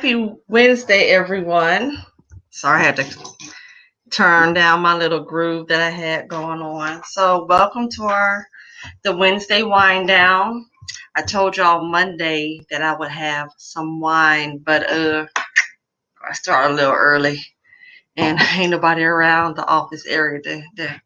Happy Wednesday, everyone. Sorry, I had to turn down my little groove that I had going on. So, welcome to the Wednesday wind down. I told y'all Monday that I would have some wine, but I started a little early, and ain't nobody around the office area to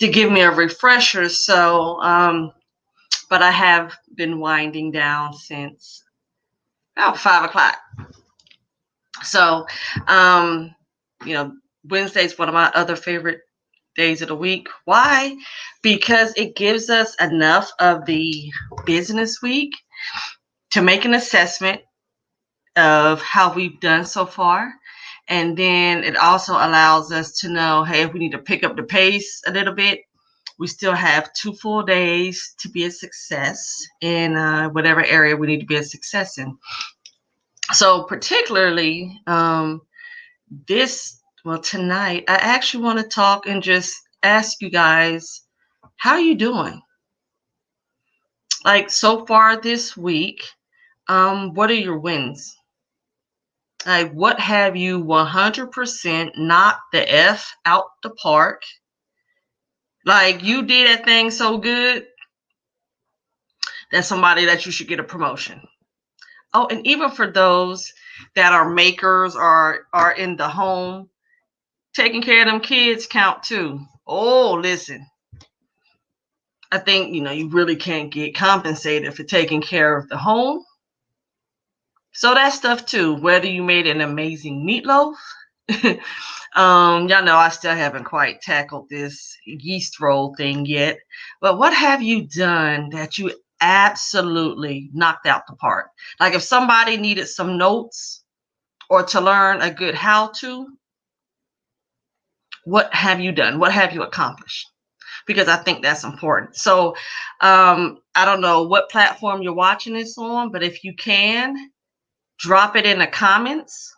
give me a refresher. So, but I have been winding down since about 5 o'clock. So, um, you know, Wednesday is one of my other favorite days of the week. Why? Because it gives us enough of the business week to make an assessment of how we've done so far. And then it also allows us to know, hey, if we need to pick up the pace a little bit, we still have 2 full days to be a success in whatever area we need to be a success in. So particularly, tonight, I actually want to talk and just ask you guys, how are you doing? Like so far this week, what are your wins? Like what have you 100% knocked the F out the park? Like you did that thing so good that somebody that you should get a promotion. Oh, and even for those that are makers or are in the home, taking care of them kids count too. Oh, listen. I think, you really can't get compensated for taking care of the home. So that stuff too, whether you made an amazing meatloaf. Y'all know I still haven't quite tackled this yeast roll thing yet. But what have you done that you absolutely knocked out the park? Like if somebody needed some notes or to learn a good how-to, what have you done? What have you accomplished? Because I think that's important. So I don't know what platform you're watching this on, but if you can, drop it in the comments.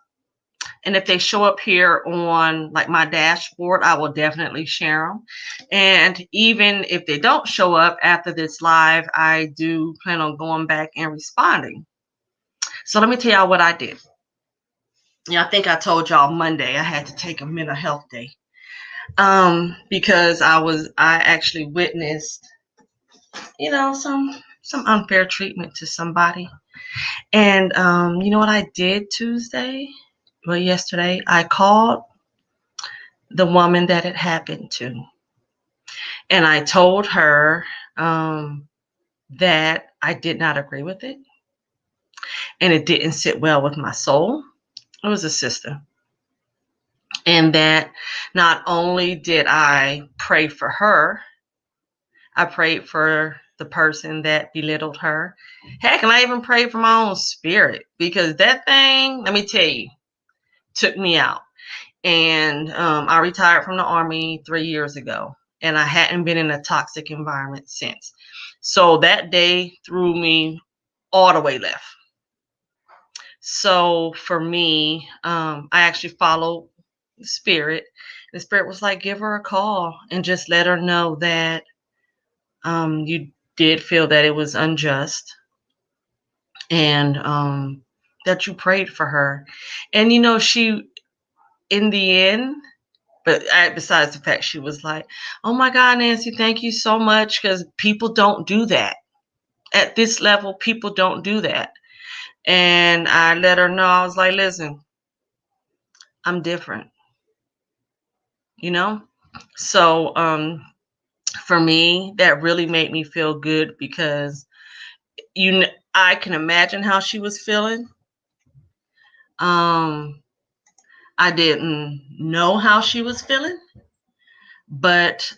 And if they show up here on like my dashboard, I will definitely share them. And even if they don't show up after this live, I do plan on going back and responding. So let me tell y'all what I did. I think I told y'all Monday I had to take a mental health day. Because I actually witnessed, some unfair treatment to somebody. And you know what I did yesterday? I called the woman that it happened to. And I told her that I did not agree with it. And it didn't sit well with my soul. It was a sister. And that not only did I pray for her, I prayed for the person that belittled her. Heck, and I even prayed for my own spirit because that thing, let me tell you, took me out. And I retired from the Army 3 years ago, and I hadn't been in a toxic environment since. So that day threw me all the way left. So for me, I actually followed the spirit. The spirit was like, give her a call and just let her know that you did feel that it was unjust and that you prayed for her. And, she, in the end, but besides the fact she was like, oh my God, Nancy, thank you so much. Because people don't do that. At this level, people don't do that. And I let her know, I was like, listen, I'm different. So for me, that really made me feel good because I can imagine how she was feeling. I didn't know how she was feeling, but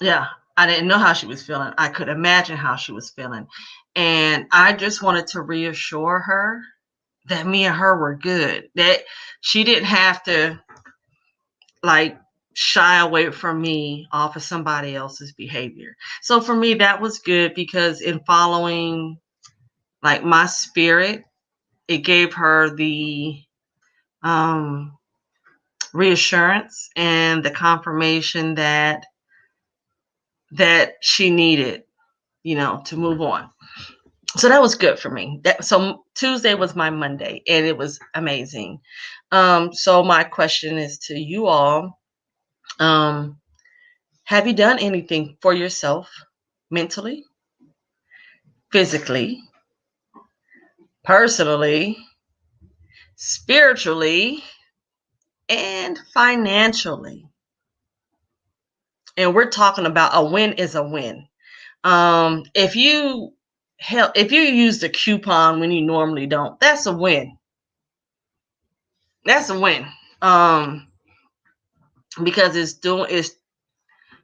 yeah, I didn't know how she was feeling. I could imagine how she was feeling. And I just wanted to reassure her that me and her were good, that she didn't have to like shy away from me off of somebody else's behavior. So for me, that was good because in following like my spirit, it gave her the reassurance and the confirmation that she needed, to move on. So that was good for me. So Tuesday was my Monday, and it was amazing. So my question is to you all: um, have you done anything for yourself mentally, physically, personally, spiritually, and financially? And we're talking about a win is a win. If you if you use the coupon when you normally don't, that's a win. That's a win. Because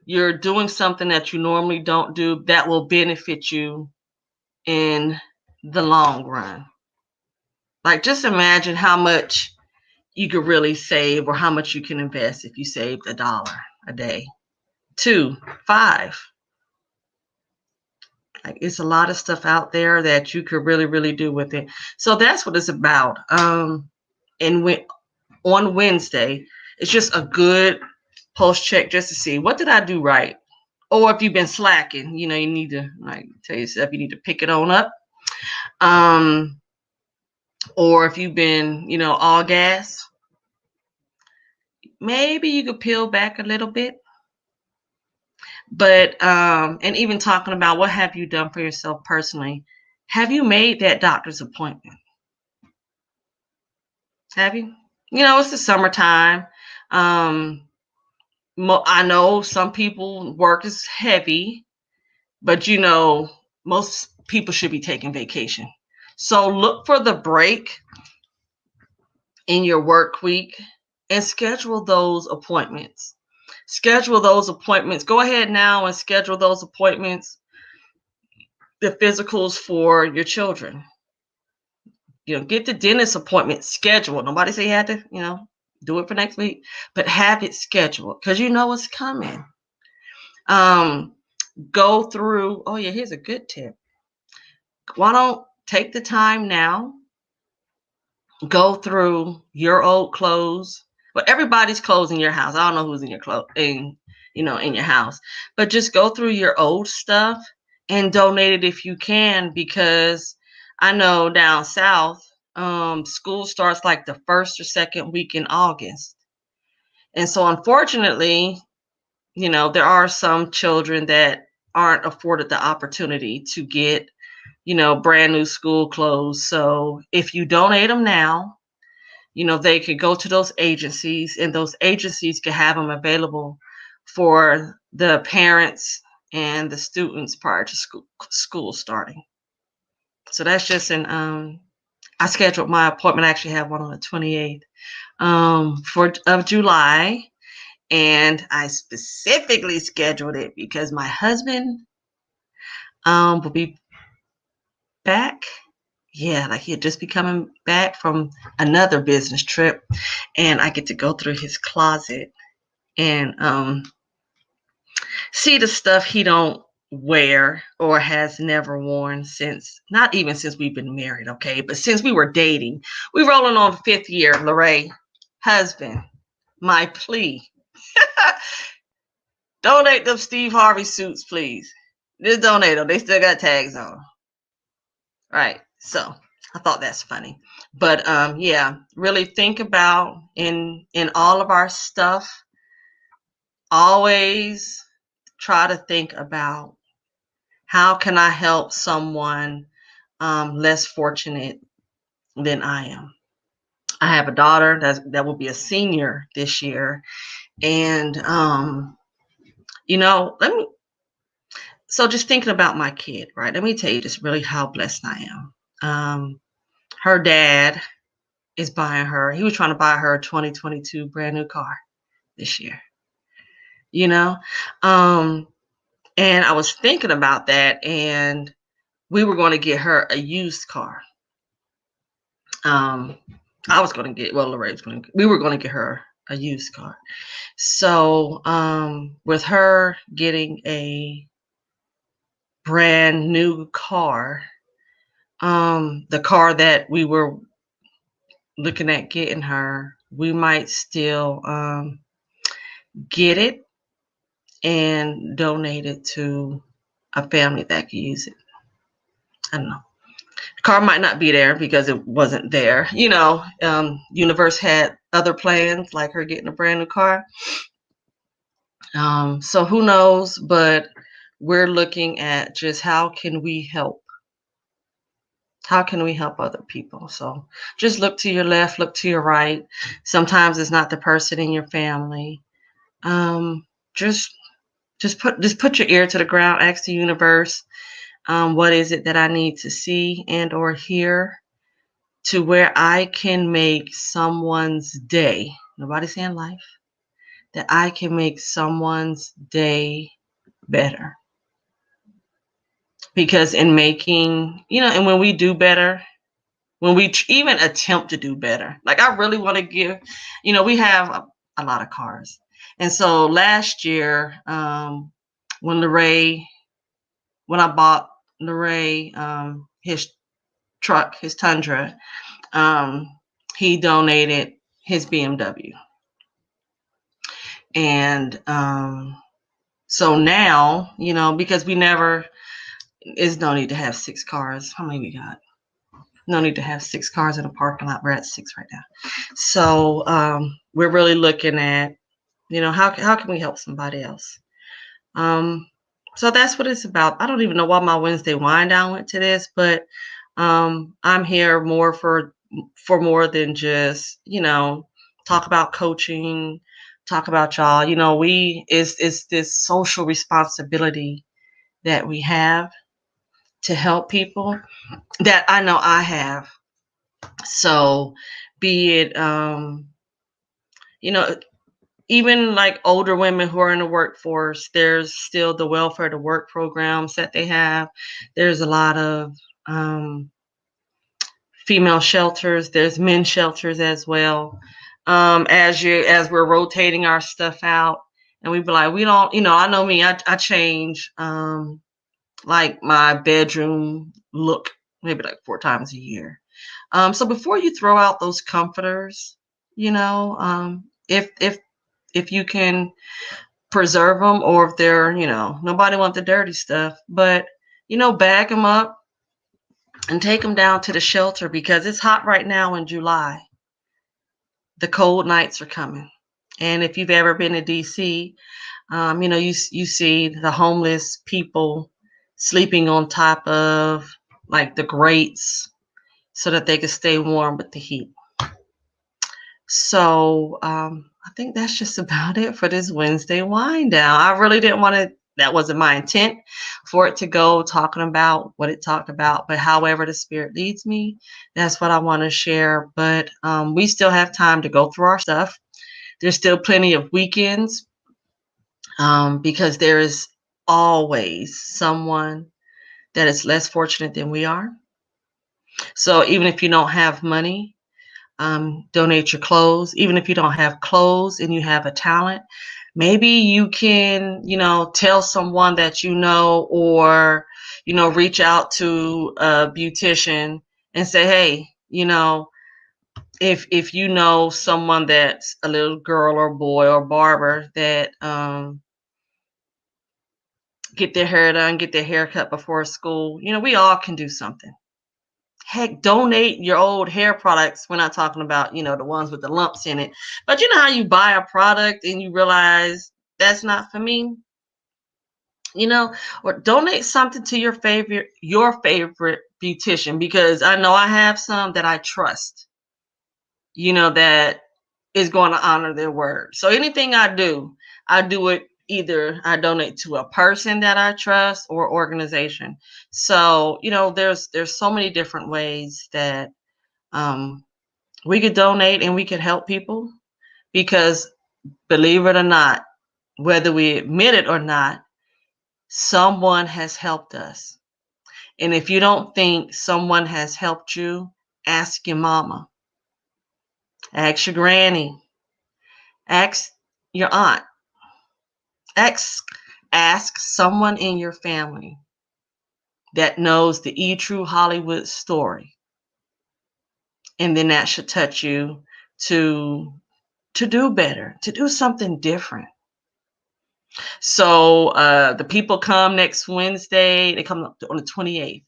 you're doing something that you normally don't do that will benefit you in the long run. Like, just imagine how much you could really save, or how much you can invest if you saved $1 a day, 2, 5. Like, it's a lot of stuff out there that you could really, really do with it. So that's what it's about. And on Wednesday, it's just a good post check just to see, what did I do right? Or if you've been slacking, you need to, like, tell yourself you need to pick it on up. Or if you've been, all gas, maybe you could peel back a little bit. But and even talking about, what have you done for yourself personally? Have you made that doctor's appointment? Have you? It's the summertime. I know some people work is heavy, but most people should be taking vacation. So look for the break in your work week and schedule those appointments. Go ahead now and schedule those appointments, the physicals for your children. Get the dentist appointment scheduled. Nobody say you had to, do it for next week, but have it scheduled, because you know it's coming. Go through, oh yeah, here's a good tip. Why don't take the time now, go through your old clothes. Well, everybody's clothes in your house. I don't know who's in in your house, but just go through your old stuff and donate it if you can, because I know down south, school starts like the first or second week in August. And so unfortunately, there are some children that aren't afforded the opportunity to get, brand new school clothes. So if you donate them now, they could go to those agencies, and those agencies could have them available for the parents and the students prior to school starting. So that's just I scheduled my appointment. I actually have one on the 28th of July. And I specifically scheduled it because my husband will be back. Yeah, like he'd just be coming back from another business trip, and I get to go through his closet and see the stuff he don't wear or has never worn not even since we've been married, okay, but since we were dating. We're rolling on 5th year, Lorraine. Husband, my plea. Donate them Steve Harvey suits, please. Just donate them. They still got tags on. Right. So I thought that's funny. But yeah, really think about in all of our stuff, always try to think about, how can I help someone less fortunate than I am. I have a daughter that will be a senior this year. And so just thinking about my kid, right? Let me tell you just really how blessed I am. Her dad is buying her. He was trying to buy her a 2022 brand new car this year. And I was thinking about that, and we were going to get her a used car. I was going to get, well, Lorraine was going to, we were going to get her a used car. So with her getting a brand new car, the car that we were looking at getting her, we might still get it and donate it to a family that could use it. I don't know. Car might not be there because it wasn't there. Universe had other plans, like her getting a brand new car. So who knows? But we're looking at just how can we help? How can we help other people? So just look to your left, look to your right. Sometimes it's not the person in your family. Um, just put your ear to the ground. Ask the universe, what is it that I need to see and or hear to where I can make someone's day. Nobody's saying life. That I can make someone's day better. Because in making, and when we do better, when we even attempt to do better, like I really want to give, we have a lot of cars. And so last year, when I bought Leray, his truck, his Tundra, he donated his BMW. And so now, because there's no need to have 6 cars. How many we got? No need to have 6 cars in a parking lot. We're at 6 right now. So we're really looking at, how can we help somebody else? So that's what it's about. I don't even know why my Wednesday wind down went to this, but I'm here more for more than just, talk about coaching, talk about y'all. It's this social responsibility that we have to help people that I know I have. So be it, even like older women who are in the workforce, there's still the welfare to work programs that they have. There's a lot of female shelters. There's men's shelters as well. As we're rotating our stuff out, and we be like, we don't, I know me, I change like my bedroom look maybe like 4 times a year. So before you throw out those comforters, if you can preserve them, or if they're, nobody wants the dirty stuff, but bag them up and take them down to the shelter, because it's hot right now in July. The cold nights are coming. And if you've ever been to DC, you see the homeless people sleeping on top of like the grates so that they can stay warm with the heat. So I think that's just about it for this Wednesday wind down. I really didn't want to, that wasn't my intent for it to go talking about what it talked about, but however the Spirit leads me, that's what I want to share. But we still have time to go through our stuff. There's still plenty of weekends, because there is always someone that is less fortunate than we are. So even if you don't have money, donate your clothes. Even if you don't have clothes and you have a talent, maybe you can, tell someone that or, reach out to a beautician and say, hey, if you know someone that's a little girl or boy or barber that get their hair done, get their hair cut before school, we all can do something. Heck, donate your old hair products. We're not talking about, the ones with the lumps in it. But you know how you buy a product and you realize that's not for me? Or donate something to your favorite beautician, because I know I have some that I trust, that is going to honor their word. So anything I do it, either I donate to a person that I trust or organization. So, there's so many different ways that we could donate and we could help people, because believe it or not, whether we admit it or not, someone has helped us. And if you don't think someone has helped you, ask your mama, ask your granny, ask your aunt, ask someone in your family that knows the E-True Hollywood story. And then that should touch you to do better, to do something different. So the people come next Wednesday. They come on the 28th.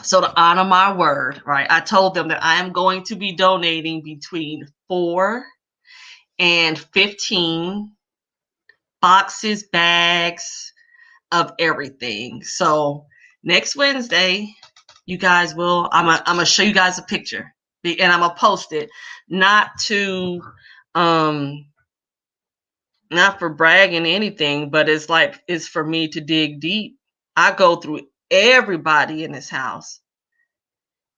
So to honor my word, right, I told them that I am going to be donating between 4 and 15 boxes, bags of everything. So next Wednesday, you guys will, I'm gonna show you guys a picture, and I'm gonna post it, not to, not for bragging anything, but it's like, it's for me to dig deep. I go through everybody in this house,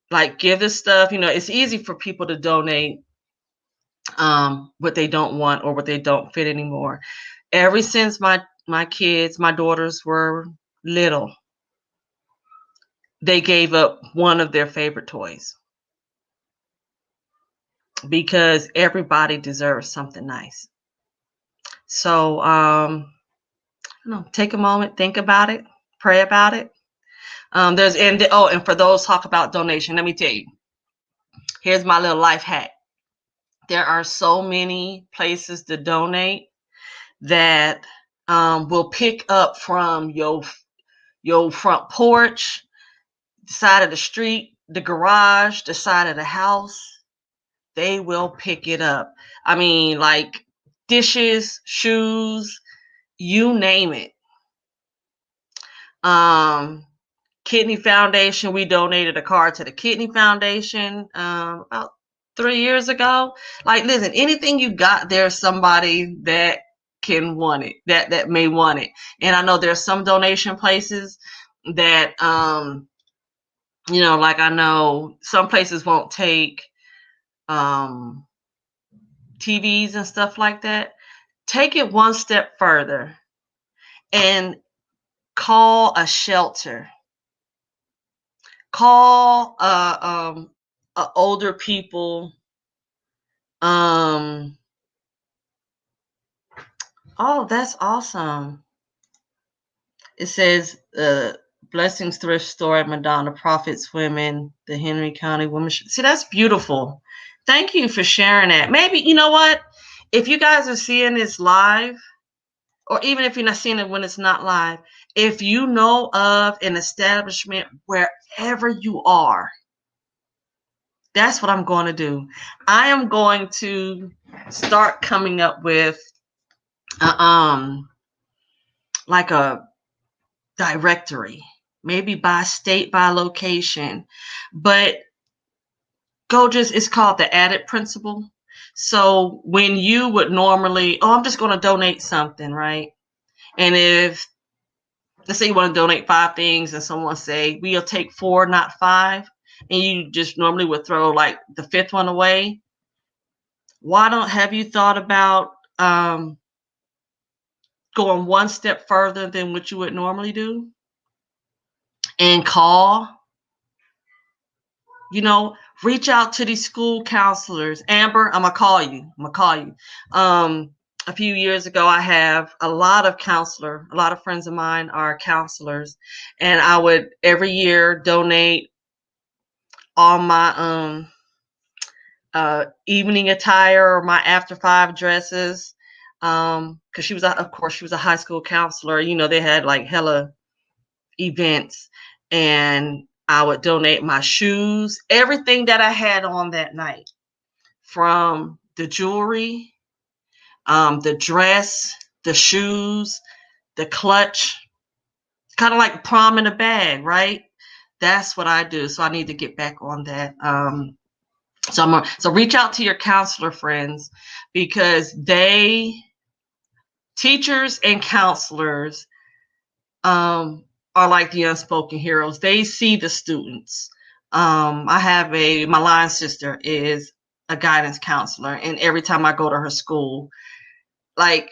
like give this stuff, it's easy for people to donate what they don't want or what they don't fit anymore. Ever since my kids, my daughters were little, they gave up one of their favorite toys because everybody deserves something nice. So take a moment, think about it, pray about it. And for those talk about donation, let me tell you, here's my little life hack. There are so many places to donate that will pick up from your front porch, the side of the street, the garage, the side of the house. They will pick it up. I mean, like dishes, shoes, you name it. Kidney Foundation, we donated a car to the Kidney Foundation about 3 years ago. Like, listen, anything you got, there's somebody that can want it, that may want it. And I know there's some donation places that like, I know some places won't take TVs and stuff like that. Take it one step further and call a shelter. Call older people. Oh, that's awesome. It says Blessings Thrift Store at Madonna, Profits Women, the Henry County Women. See, that's beautiful. Thank you for sharing that. Maybe, you know what? If you guys are seeing this live, or even if you're not seeing it when it's not live, if you know of an establishment wherever you are, that's what I'm going to do. I am going to start coming up with like a directory, maybe by state, by location, but it's called the added principle. So when you would normally, I'm just going to donate something, right? And if, let's say you want to donate 5 things and someone say, we'll take 4, not 5, and you just normally would throw like the 5th one away. Have you thought about going one step further than what you would normally do and reach out to these school counselors. Amber, I'm gonna call you. A few years ago, I have a lot of friends of mine are counselors, and I would every year donate all my evening attire or my after 5 dresses. Because she was a high school counselor. They had like hella events, and I would donate my shoes, everything that I had on that night, from the jewelry, the dress, the shoes, the clutch, kind of like prom in a bag, right? That's what I do. So I need to get back on that. So reach out to your counselor friends, because teachers and counselors, are like the unspoken heroes. They see the students. My line sister is a guidance counselor, and every time I go to her school, like,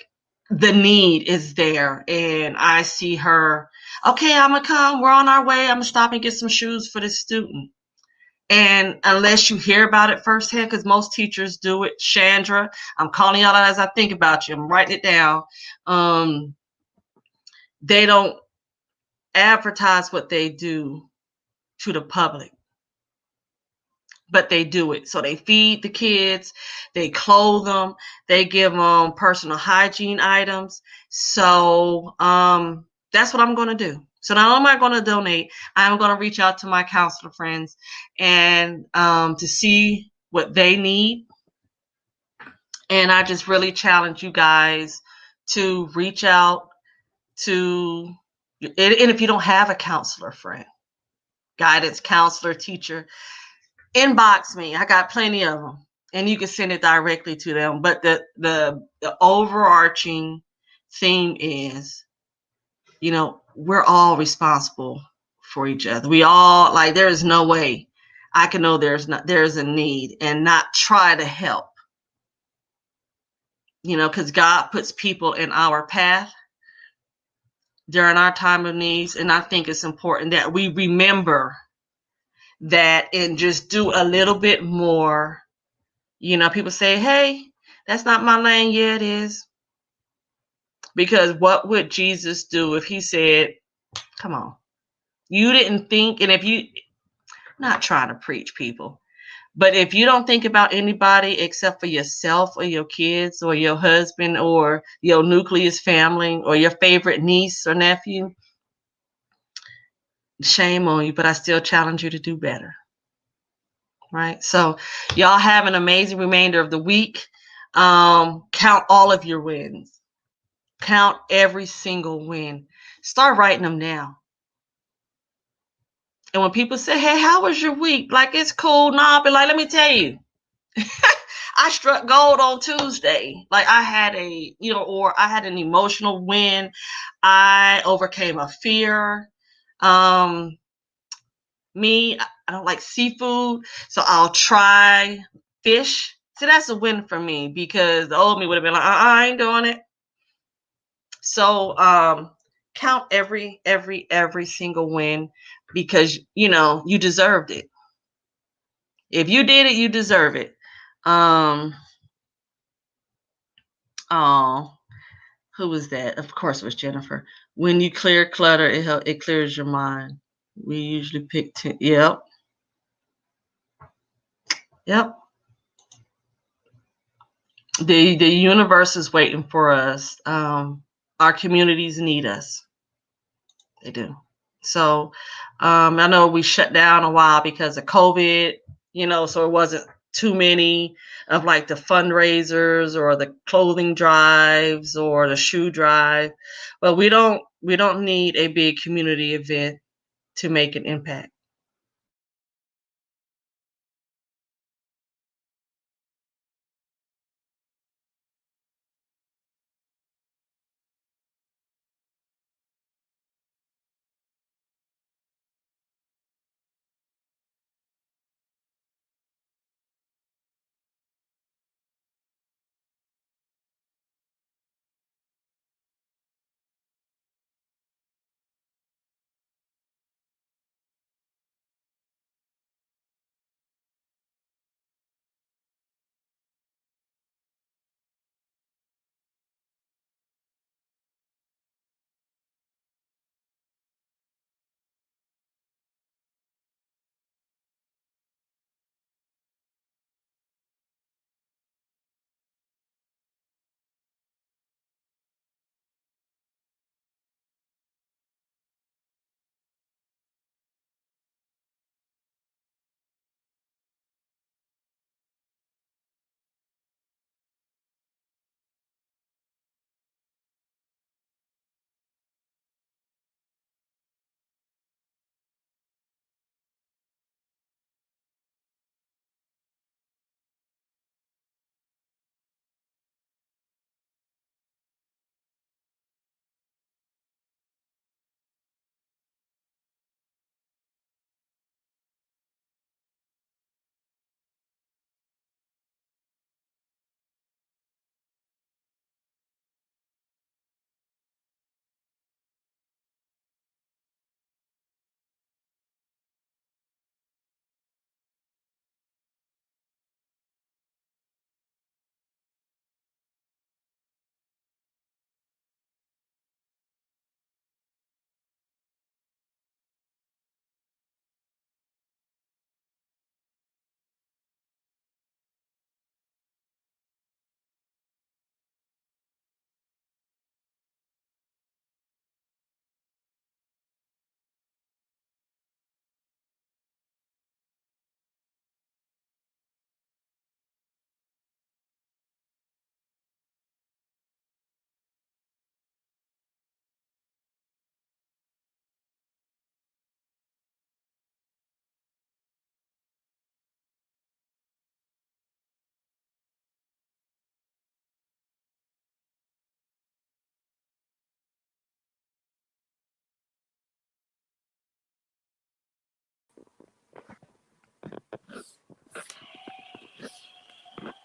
the need is there, and I see her, okay, I'm gonna come, we're on our way, I'm gonna stop and get some shoes for this student. And unless you hear about it firsthand, because most teachers do it, Chandra, I'm calling y'all out as I think about you, I'm writing it down. They don't advertise what they do to the public, but they do it. So they feed the kids, they clothe them, they give them personal hygiene items. So that's what I'm going to do. So not only am I going to donate, I'm going to reach out to my counselor friends and to see what they need. And I just really challenge you guys to reach out to, and if you don't have a counselor friend, guidance counselor, teacher, inbox me. I got plenty of them, and you can send it directly to them. But the overarching theme is, we're all responsible for each other. We all, like, there is no way I can know there's a need and not try to help. Because God puts people in our path during our time of needs, and I think it's important that we remember that and just do a little bit more. People say, hey, that's not my lane. Yeah, it is. Because what would Jesus do if he said, come on, you didn't think, and if you, not trying to preach, people, but if you don't think about anybody except for yourself or your kids or your husband or your nucleus family or your favorite niece or nephew, shame on you, but I still challenge you to do better. Right? So y'all have an amazing remainder of the week. Count all of your wins. Count every single win. Start writing them down. And when people say, hey, how was your week? Like, it's cool. Nah, but like, let me tell you, I struck gold on Tuesday. Like, I had or I had an emotional win. I overcame a fear. Me, I don't like seafood, so I'll try fish. So that's a win for me, because the old me would have been like, I ain't doing it. So count every single win, because you deserved it. If you did it, you deserve it. Oh, who was that? Of course it was Jennifer. When you clear clutter, it clears your mind. We usually pick 10. Yep. The universe is waiting for us. Our communities need us. They do. So I know we shut down a while because of COVID, so it wasn't too many of like the fundraisers or the clothing drives or the shoe drive. But we don't need a big community event to make an impact.